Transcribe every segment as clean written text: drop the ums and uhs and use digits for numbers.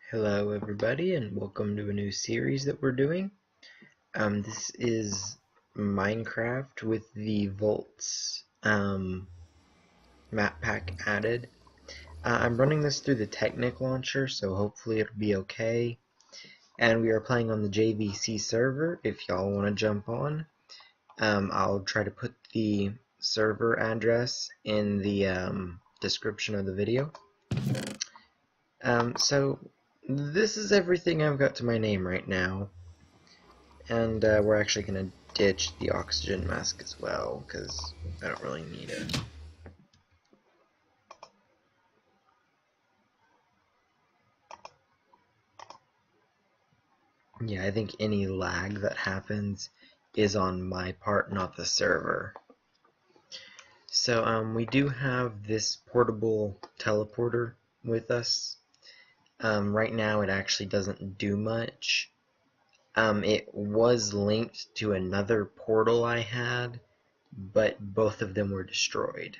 Hello everybody and welcome to a new series that we're doing. This is Minecraft with the Voltz map pack added. I'm running this through the Technic launcher, so hopefully it'll be okay. And we are playing on the JVC server if y'all want to jump on. I'll try to put the server address in the description of the video. So this is everything I've got to my name right now. And we're actually going to ditch the oxygen mask as well, because I don't really need it. Yeah, I think any lag that happens is on my part, not the server. So we do have this portable teleporter with us. Right now it actually doesn't do much. It was linked to another portal I had, but both of them were destroyed.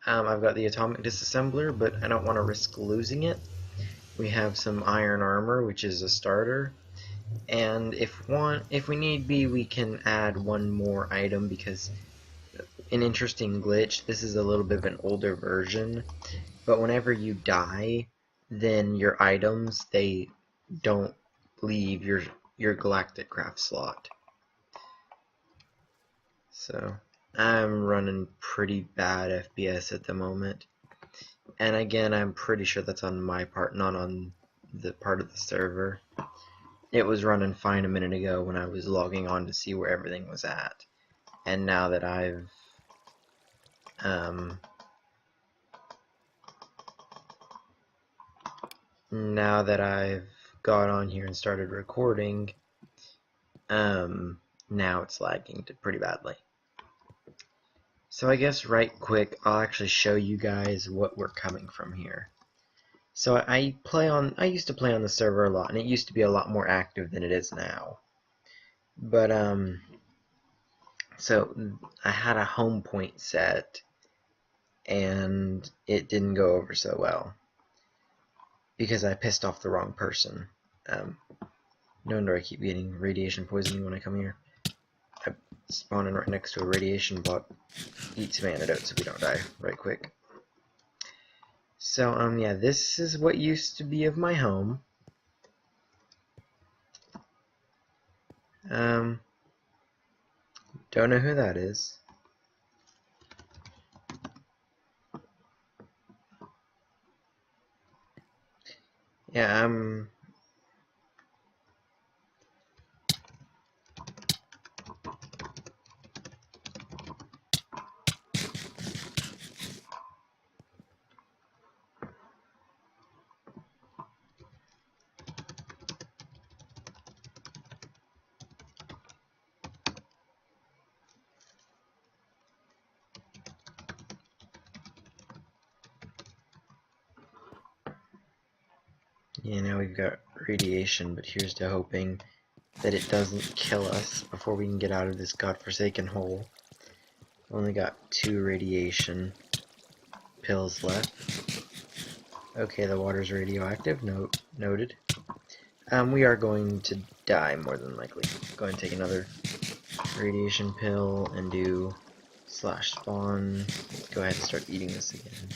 I've got the atomic disassembler, but I don't want to risk losing it. We have some iron armor, which is a starter, and if we need be, we can add one more item, because an interesting glitch, this is a little bit of an older version, but whenever you die, then your items, they don't leave your galactic craft slot. So I'm running pretty bad FPS at the moment. And again, I'm pretty sure that's on my part, not on the part of the server. It was running fine a minute ago when I was logging on to see where everything was at. And now that I've got on here and started recording, now it's lagging pretty badly. So I guess right quick, I'll actually show you guys what we're coming from here. So I used to play on the server a lot, and it used to be a lot more active than it is now. But so I had a home point set, and it didn't go over so well because I pissed off the wrong person. No wonder I keep getting radiation poisoning when I come here. I'm spawning right next to a radiation bot. Eat some antidotes so we don't die right quick. So yeah, this is what used to be of my home. Don't know who that is. Yeah, yeah, now we've got radiation, but here's to hoping that it doesn't kill us before we can get out of this godforsaken hole. Only got 2 radiation pills left. Okay, the water's radioactive. Noted. We are going to die more than likely. Go ahead and take another radiation pill and do /spawn. Go ahead and start eating this again.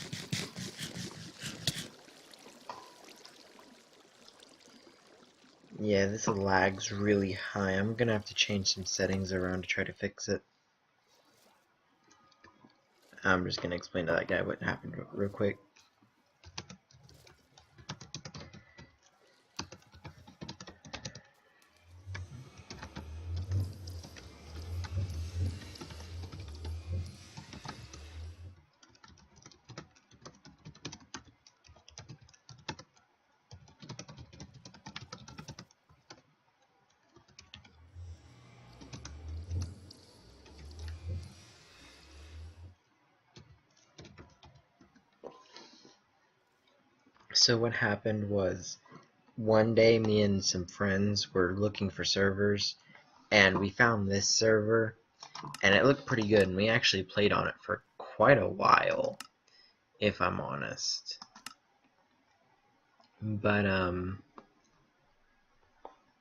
Yeah, this lag's really high. I'm gonna have to change some settings around to try to fix it. I'm just gonna explain to that guy what happened real quick. So what happened was, one day me and some friends were looking for servers, and we found this server, and it looked pretty good, and we actually played on it for quite a while, if I'm honest. But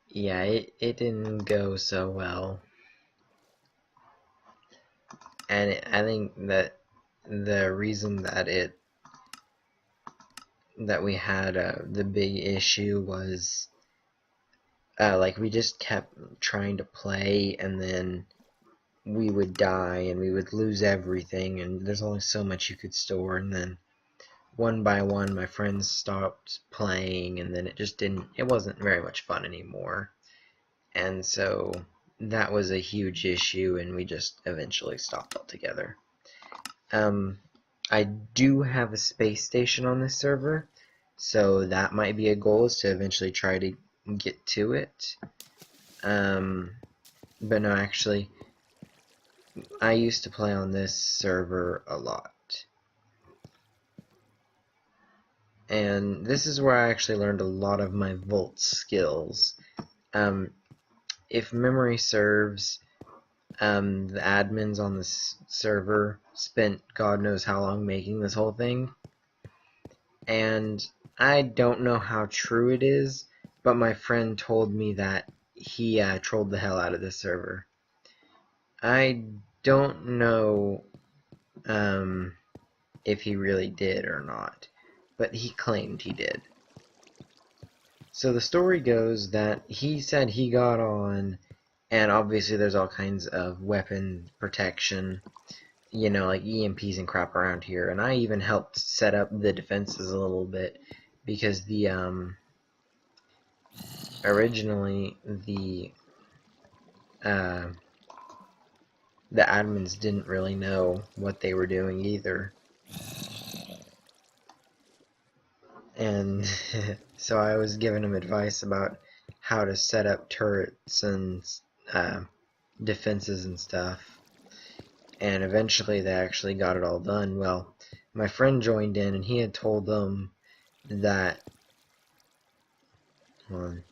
yeah, it didn't go so well. And I think that the reason that we had the big issue was like we just kept trying to play, and then we would die and we would lose everything, and there's only so much you could store, and then one by one my friends stopped playing, and then it wasn't very much fun anymore. And so that was a huge issue, and we just eventually stopped altogether. I do have a space station on this server, so that might be a goal, is to eventually try to get to it. But no, actually, I used to play on this server a lot. And this is where I actually learned a lot of my Voltz skills. If memory serves, the admins on this server spent God knows how long making this whole thing. And I don't know how true it is, but my friend told me that he trolled the hell out of this server. I don't know if he really did or not, but he claimed he did. So the story goes that he said he got on, and obviously there's all kinds of weapon protection, you know, like EMPs and crap around here, and I even helped set up the defenses a little bit, because the originally the admins didn't really know what they were doing either. And so I was giving them advice about how to set up turrets and defenses and stuff. And eventually they actually got it all done. Well, my friend joined in, and he had told them that... Hold on.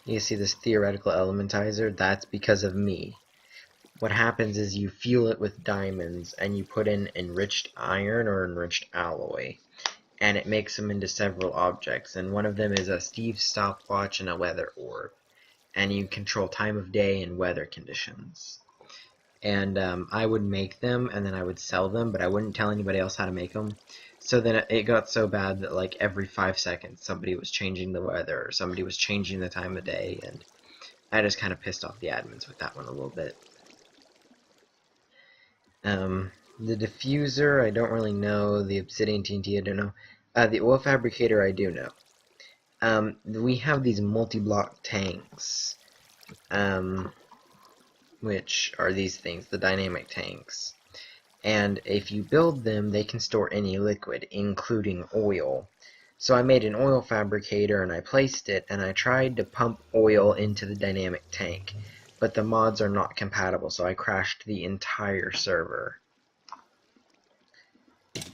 You see this theoretical elementizer? That's because of me. What happens is you fuel it with diamonds, and you put in enriched iron or enriched alloy, and it makes them into several objects, and one of them is a Steve's stopwatch and a weather orb, and you control time of day and weather conditions. And I would make them, and then I would sell them, but I wouldn't tell anybody else how to make them. So then it got so bad that like every 5 seconds somebody was changing the weather, or somebody was changing the time of day, and I just kind of pissed off the admins with that one a little bit. The diffuser, I don't really know. The obsidian TNT, I don't know. The oil fabricator, I do know. We have these multi-block tanks, which are these things, the dynamic tanks. And if you build them, they can store any liquid, including oil. So I made an oil fabricator, and I placed it, and I tried to pump oil into the dynamic tank, but the mods are not compatible, so I crashed the entire server.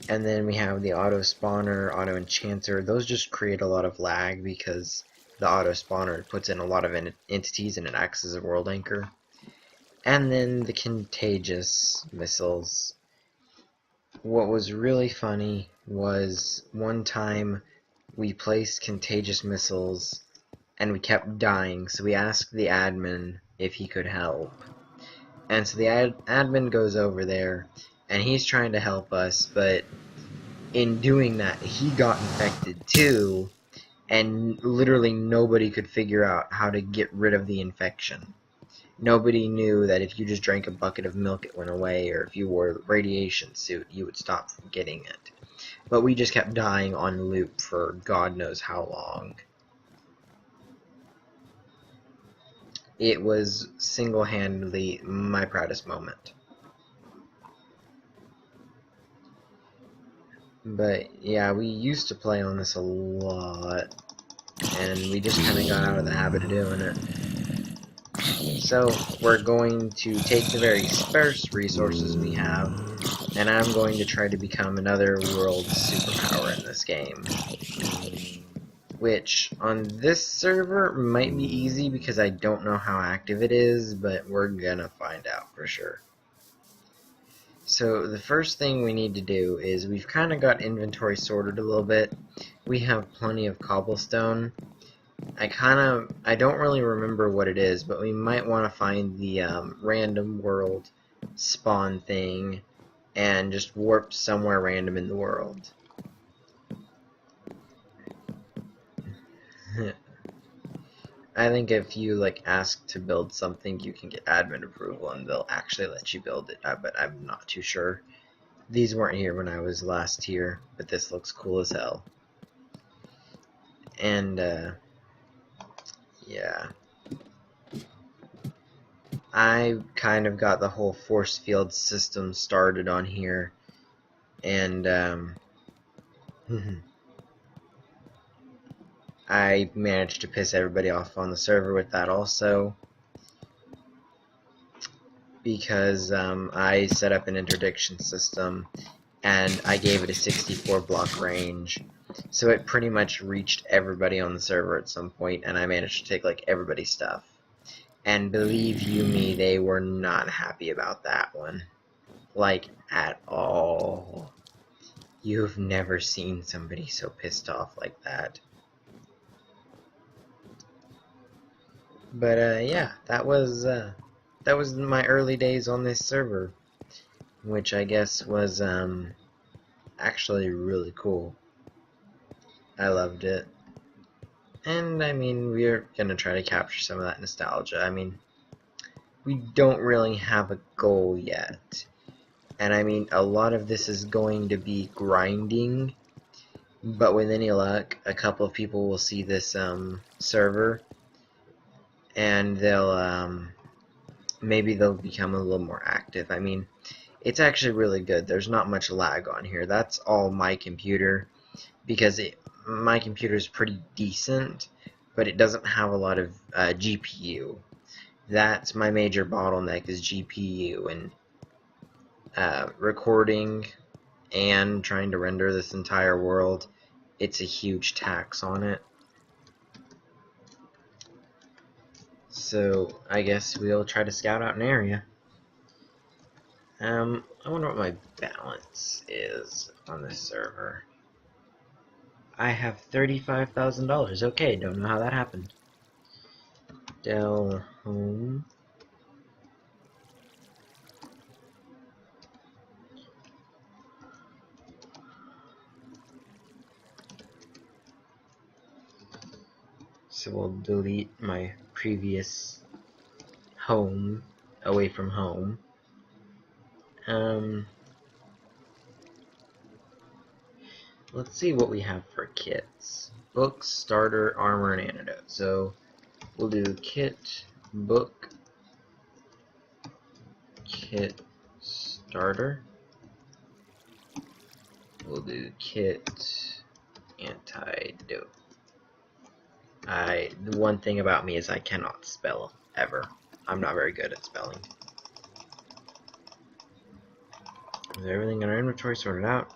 And then we have the auto spawner, auto enchanter. Those just create a lot of lag because the auto spawner puts in a lot of entities, and it acts as a world anchor. And then the contagious missiles. What was really funny was one time we placed contagious missiles and we kept dying, so we asked the admin if he could help. And so the admin goes over there, and he's trying to help us, but in doing that, he got infected too, and literally nobody could figure out how to get rid of the infection. Nobody knew that if you just drank a bucket of milk it went away, or if you wore a radiation suit you would stop from getting it. But we just kept dying on loop for God knows how long. It was single-handedly my proudest moment. But yeah, we used to play on this a lot, and we just kind of got out of the habit of doing it. So we're going to take the very sparse resources we have, and I'm going to try to become another world superpower in this game. Which, on this server, might be easy because I don't know how active it is, but we're gonna find out for sure. So the first thing we need to do is we've kind of got inventory sorted a little bit. We have plenty of cobblestone. I don't really remember what it is, but we might want to find the random world spawn thing and just warp somewhere random in the world. I think if you ask to build something, you can get admin approval and they'll actually let you build it, but I'm not too sure. These weren't here when I was last here, but this looks cool as hell. And yeah, I kind of got the whole force field system started on here, and I managed to piss everybody off on the server with that also, because I set up an interdiction system and I gave it a 64 block range, so it pretty much reached everybody on the server at some point, and I managed to take everybody's stuff. And believe you me, they were not happy about that one. At all. You've never seen somebody so pissed off like that. But yeah, that was my early days on this server, which I guess was actually really cool. I loved it. And I mean, we're gonna try to capture some of that nostalgia. I mean, we don't really have a goal yet. And I mean, a lot of this is going to be grinding, but with any luck, a couple of people will see this server, and maybe they'll become a little more active. I mean, it's actually really good. There's not much lag on here. That's all my computer, because my computer is pretty decent, but it doesn't have a lot of GPU. That's my major bottleneck, is GPU, and recording and trying to render this entire world, it's a huge tax on it. So I guess we'll try to scout out an area. I wonder what my balance is on this server. I have $35,000. Okay, don't know how that happened. Dell home. So we'll delete my previous home, away from home. Let's see what we have for kits. Books, starter, armor, and antidote. So we'll do kit, book, kit, starter. We'll do kit, antidote. The one thing about me is I cannot spell ever. I'm not very good at spelling. Is everything in our inventory sorted out?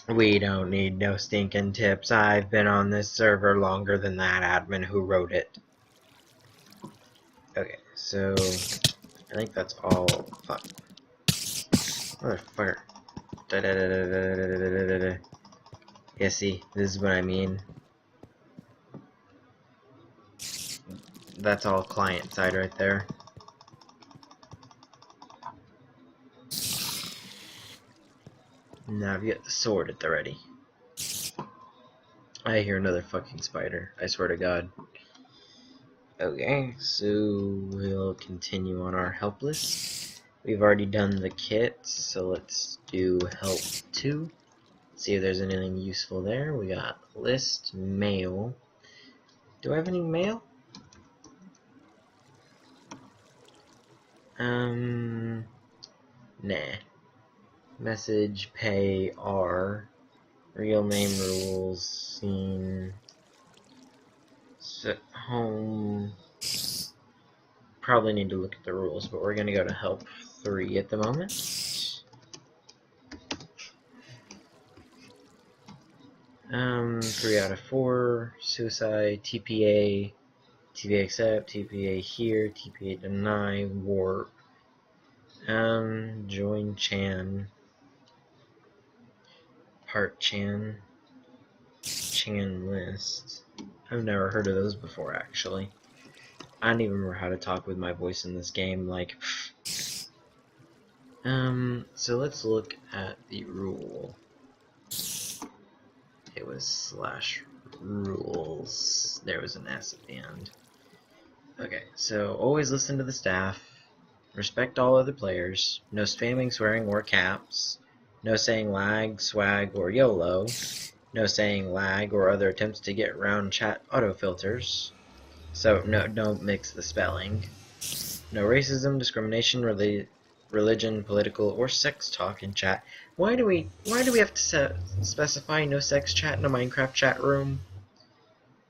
We don't need no stinking tips. I've been on this server longer than that admin who wrote it. Okay, so I think that's all. Fuck. Motherfucker. Yeah, see, this is what I mean. That's all client side right there. Now I've got the sword at the ready. I hear another fucking spider, I swear to God. Okay, so we'll continue on our help list. We've already done the kit, so let's do help 2. See if there's anything useful there. We got list, mail. Do I have any mail? Nah. Message, pay, R. Real name rules, scene. Set home. Probably need to look at the rules, but we're gonna go to help 3 at the moment. 3 out of 4. Suicide, TPA, TPA accept, TPA here, TPA deny, warp. Join Chan. Part Chan. Chan list. I've never heard of those before, actually. I don't even remember how to talk with my voice in this game, like... So let's look at the rule. It was /rules. There was an S at the end. Okay, so always listen to the staff. Respect all other players. No spamming, swearing, or caps. No saying lag, swag, or YOLO. No saying lag or other attempts to get around chat autofilters. So don't mix the spelling. No racism, discrimination, religion, political, or sex talk in chat. Why do we have to specify no sex chat in a Minecraft chat room?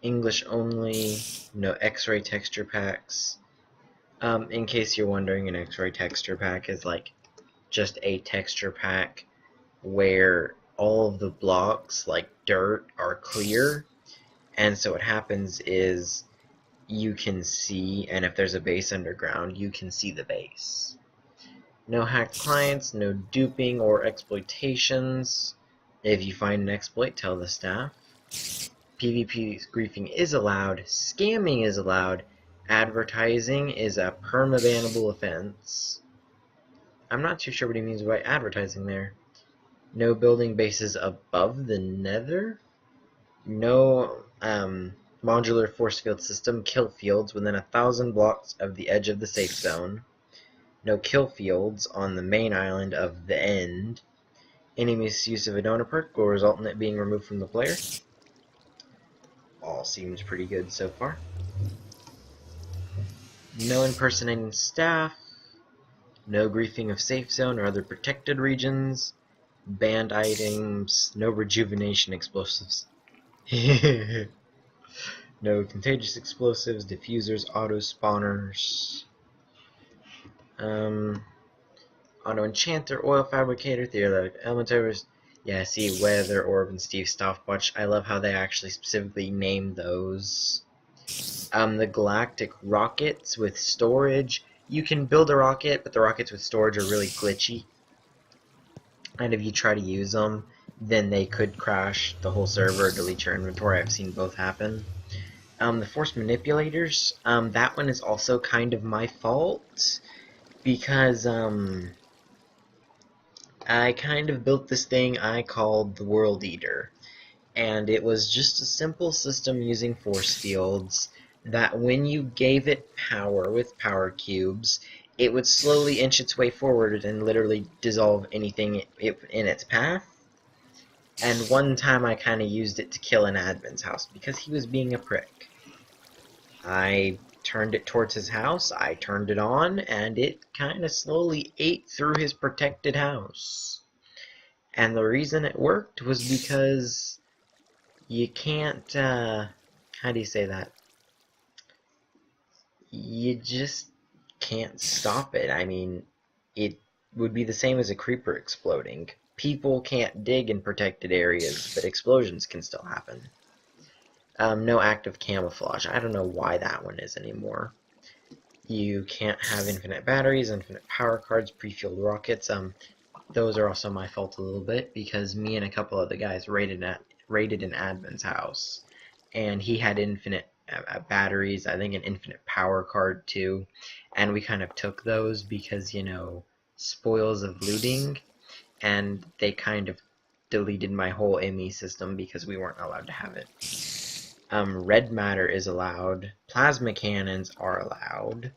English only. No X-ray texture packs. In case you're wondering, an X-ray texture pack is like just a texture pack where all of the blocks, like dirt, are clear, and so what happens is you can see, and if there's a base underground, you can see the base. No hacked clients, no duping or exploitations. If you find an exploit, tell the staff. PvP griefing is allowed, scamming is allowed, advertising is a perma-bannable offense. I'm not too sure what he means by advertising there. No building bases above the nether. No modular force field system kill fields within 1,000 blocks of the edge of the safe zone. No kill fields on the main island of the end. Any misuse of a donor perk will result in it being removed from the player. All seems pretty good so far. No impersonating staff. No griefing of safe zone or other protected regions. Banned items. No rejuvenation explosives. No contagious explosives, diffusers, auto spawners. Auto enchanter, oil fabricator, theoretic elementars. Yeah, see, weather orb and Steve stopwatch. I love how they actually specifically named those. The galactic rockets with storage. You can build a rocket, but the rockets with storage are really glitchy. And if you try to use them, then they could crash the whole server or delete your inventory. I've seen both happen. The force manipulators, that one is also kind of my fault, because, I kind of built this thing I called the World Eater, and it was just a simple system using force fields that when you gave it power with power cubes, it would slowly inch its way forward and literally dissolve anything in its path. And one time I kind of used it to kill an admin's house because he was being a prick. I turned it towards his house, I turned it on, and it kind of slowly ate through his protected house. And the reason it worked was because you can't, how do you say that? You just can't stop it. I mean, it would be the same as a creeper exploding. People can't dig in protected areas, but explosions can still happen. No active camouflage. I don't know why that one is anymore. You can't have infinite batteries, infinite power cards, pre-fueled rockets. Those are also my fault a little bit, because me and a couple of the guys raided an admin's house, and he had infinite batteries, I think an infinite power card too, and we kind of took those because, you know, spoils of looting, and they kind of deleted my whole ME system because we weren't allowed to have it. Red matter is allowed. Plasma cannons are allowed.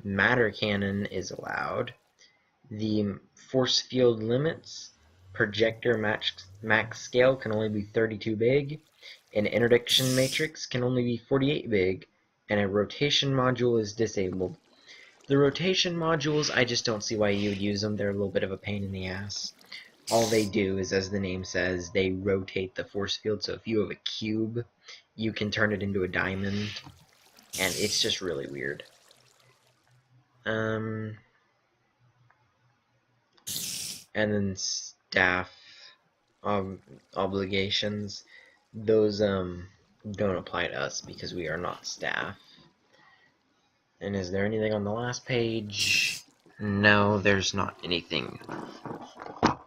Matter cannon is allowed. The force field limits. Projector max scale can only be 32 big. An interdiction matrix can only be 48 big. And a rotation module is disabled. The rotation modules, I just don't see why you would use them. They're a little bit of a pain in the ass. All they do is, as the name says, they rotate the force field. So if you have a cube, you can turn it into a diamond. And it's just really weird. And then staff obligations. Those don't apply to us because we are not staff. And is there anything on the last page? No, there's not anything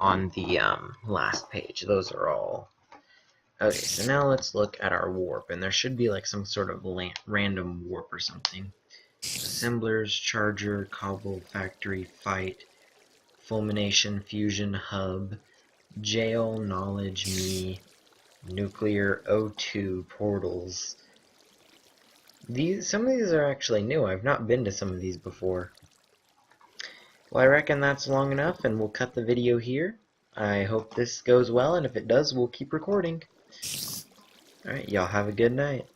on the last page. Those are all. Okay, so now let's look at our warp, and there should be like some sort of random warp or something. Assemblers, charger, cobble, factory, fight, fulmination, fusion, hub, jail, knowledge, me, nuclear, O2, portals. Some of these are actually new. I've not been to some of these before. Well, I reckon that's long enough, and we'll cut the video here. I hope this goes well, and if it does, we'll keep recording. Alright, y'all have a good night.